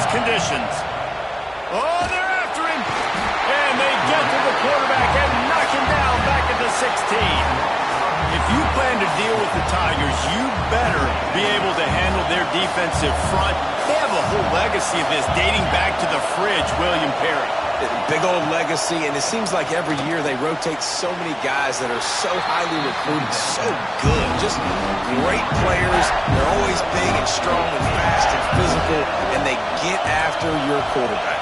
conditions. Oh, they're after him. And they get to the quarterback and knock him down back at the 16. If you plan to deal with the Tigers, you better be able to handle their defensive front. They have a whole legacy of this dating back to the fridge, William Perry. Big old legacy, and it seems like every year they rotate so many guys that are so highly recruited, so good. Just great players. They're always big and strong and fast and physical, and they get after your quarterback.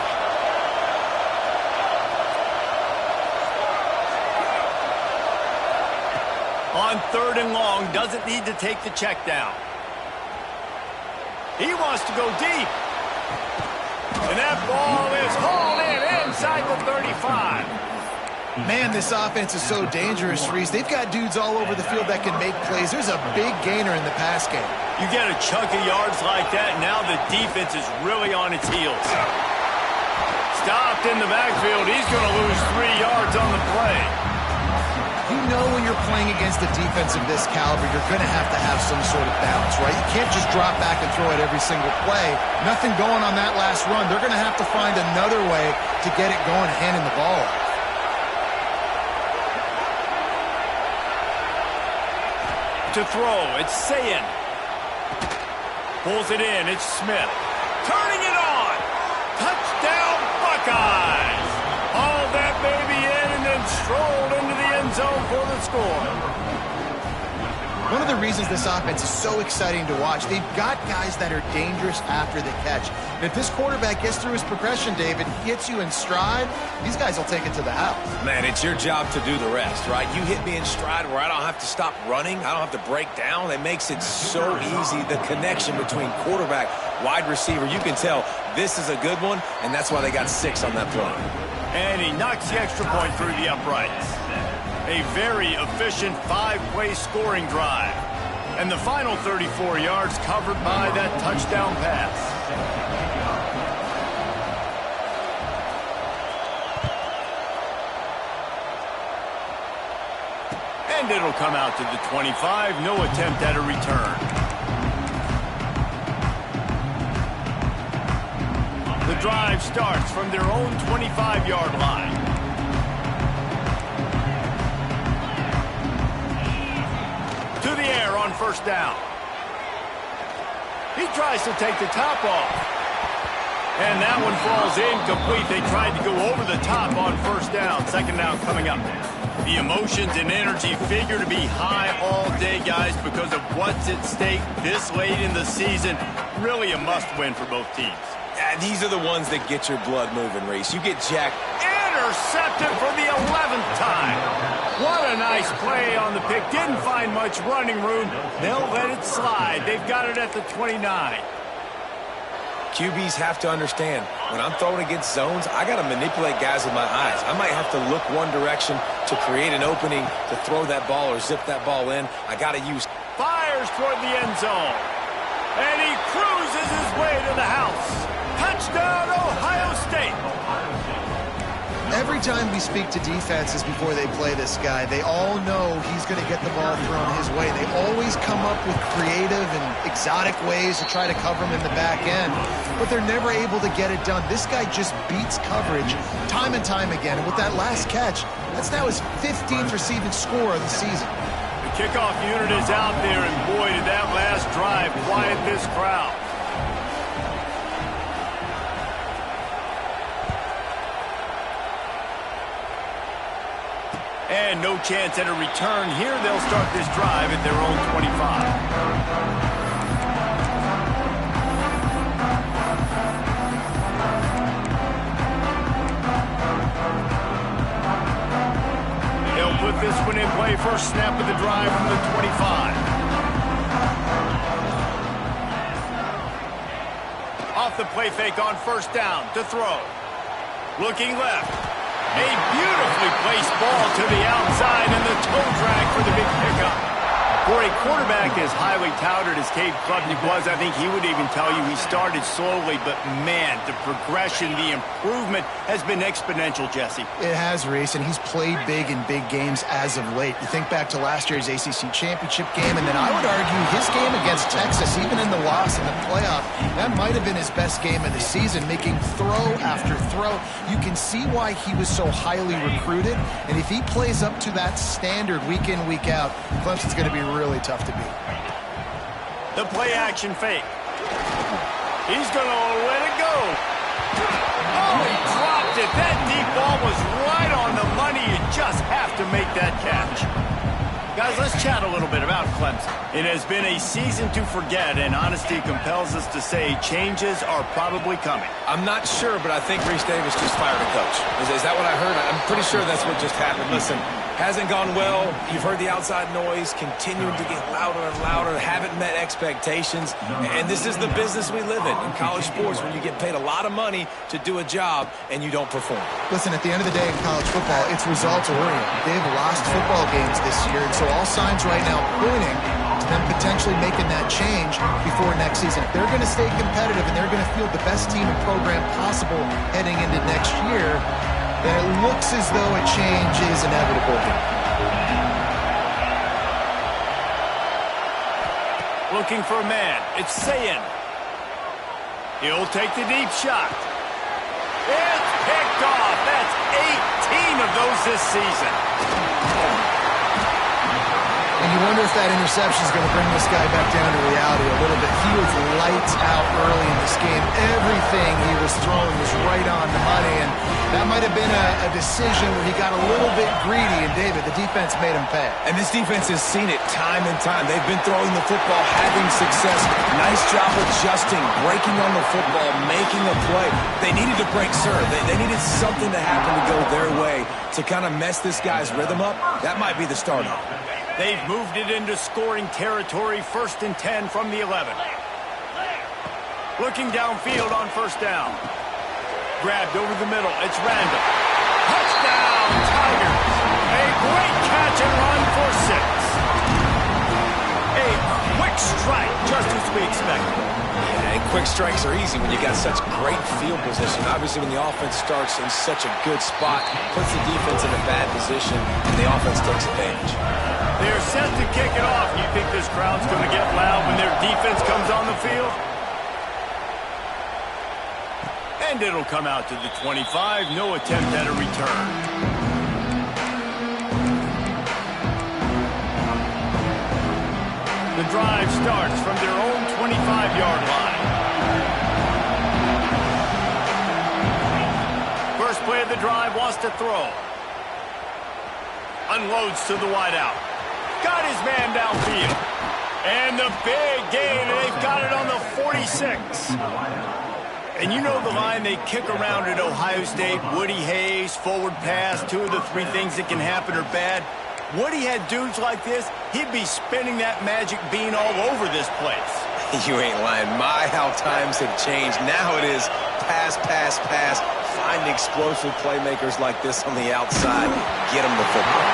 On 3rd and long, doesn't need to take the check down. He wants to go deep. And that ball is hauled in inside the 35. Man, this offense is so dangerous, Reese. They've got dudes all over the field that can make plays. There's a big gainer in the pass game. You get a chunk of yards like that, now the defense is really on its heels. Stopped in the backfield. He's going to lose 3 yards on the play. You know when you're playing against a defense of this caliber, you're going to have some sort of balance, right? You can't just drop back and throw it every single play. Nothing going on that last run. They're going to have to find another way to get it going, handing the ball off. To throw, it's Sayin. Pulls it in, it's Smith. Turning it on. Touchdown, Buckeyes. All that baby in and then strolled into the end zone for the score. One of the reasons this offense is so exciting to watch, they've got guys that are dangerous after the catch. And if this quarterback gets through his progression, David, he hits you in stride, these guys will take it to the house. Man, it's your job to do the rest, right? You hit me in stride where I don't have to stop running. I don't have to break down. It makes it so easy. The connection between quarterback, wide receiver, you can tell this is a good one, and that's why they got 6 on that play. And he knocks the extra point through the uprights. A very efficient 5-play scoring drive. And the final 34 yards covered by that touchdown pass. And it'll come out to the 25. No attempt at a return. The drive starts from their own 25-yard line. To the air on 1st down. He tries to take the top off. And that one falls incomplete. They tried to go over the top on 1st down. 2nd down coming up. The emotions and energy figure to be high all day, guys, because of what's at stake this late in the season. Really a must-win for both teams. These are the ones that get your blood moving, Reese. You get jacked. Intercepted for the 11th time. What a nice play on the pick. Didn't find much running room. They'll let it slide. They've got it at the 29. QBs have to understand, when I'm throwing against zones, I got to manipulate guys with my eyes. I might have to look one direction to create an opening to throw that ball or zip that ball in. I got to use. Fires toward the end zone. And he cruises his way to the house. Touchdown, Ohio State. Every time we speak to defenses before they play this guy, they all know he's going to get the ball thrown his way. They always come up with creative and exotic ways to try to cover him in the back end, but they're never able to get it done. This guy just beats coverage time and time again, and with that last catch, that's now his 15th receiving score of the season. The kickoff unit is out there, and boy, did that last drive quiet this crowd. And no chance at a return here. They'll start this drive at their own 25. They'll put this one in play. First snap of the drive from the 25. Off the play fake on 1st down to throw. Looking left. A beautifully placed ball to the outside and the toe drag for the big pickup. For a quarterback as highly touted as Cade Klubnik was, I think he would even tell you he started slowly, but man, the progression, the improvement has been exponential, Jesse. It has, Reese, and he's played big in big games as of late. You think back to last year's ACC championship game, and then I would argue his game against Texas, even in the loss in the playoff, that might have been his best game of the season, making throw after throw. You can see why he was so highly recruited, and if he plays up to that standard week in, week out, Clemson's going to be really tough to beat. The play action fake. He's going to let it go. Oh, he dropped it. That deep ball was right on the money. You just have to make that catch. Guys, let's chat a little bit about Clemson. It has been a season to forget, and honesty compels us to say changes are probably coming. I'm not sure, but I think Reese Davis just fired a coach. Is that what I heard? I'm pretty sure that's what just happened. Listen, hasn't gone well. You've heard the outside noise, continuing to get louder and louder, haven't met expectations. And this is the business we live in college sports, when you get paid a lot of money to do a job and you don't perform. Listen, at the end of the day in college football, it's results-oriented. They've lost football games this year, and so all signs right now pointing to them potentially making that change before next season. If they're going to stay competitive and they're going to field the best team and program possible heading into next year, then it looks as though a change is inevitable here. Looking for a man. It's Sayin. He'll take the deep shot. It's picked off. That's 18 of those this season. And you wonder if that interception is going to bring this guy back down to reality a little bit. He was lights out early in this game. Everything he was throwing was right on the money, and that might have been a decision where he got a little bit greedy, and David, the defense made him pay. And this defense has seen it time and time. They've been throwing the football, having success. Nice job adjusting, breaking on the football, making a play. They needed to break serve. They needed something to happen to go their way to kind of mess this guy's rhythm up. That might be the start of it. They've moved it into scoring territory, 1st and 10 from the 11. Looking downfield on 1st down. Grabbed over the middle. It's Randall. Touchdown, Tigers. A great catch and run for 6. A quick strike, just as we expected. Yeah, and quick strikes are easy when you got such great field position. Obviously, when the offense starts in such a good spot, puts the defense in a bad position, and the offense takes advantage. They're set to kick it off. You think this crowd's going to get loud when their defense comes on the field? And it'll come out to the 25. No attempt at a return. The drive starts from their own 25-yard line. First play of the drive, wants to throw. Unloads to the wideout. Got his man downfield. And the big gain, and they've got it on the 46. And you know the line they kick around at Ohio State, Woody Hayes, forward pass, 2 of the 3 things that can happen are bad. Woody had dudes like this, he'd be spinning that magic bean all over this place. You ain't lying. My, how times have changed. Now it is pass, pass, pass. Find explosive playmakers like this on the outside. Get them the football.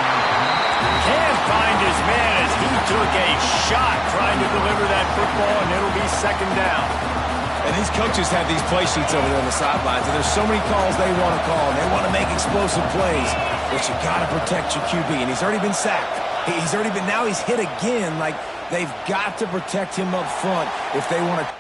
Can't find his man as he took a shot trying to deliver that football, and it'll be 2nd down. And these coaches have these play sheets over there on the sidelines, and there's so many calls they want to call, and they want to make explosive plays, but you got to protect your QB, and he's already been sacked. He's already been, now he's hit again. Like, they've got to protect him up front if they want to.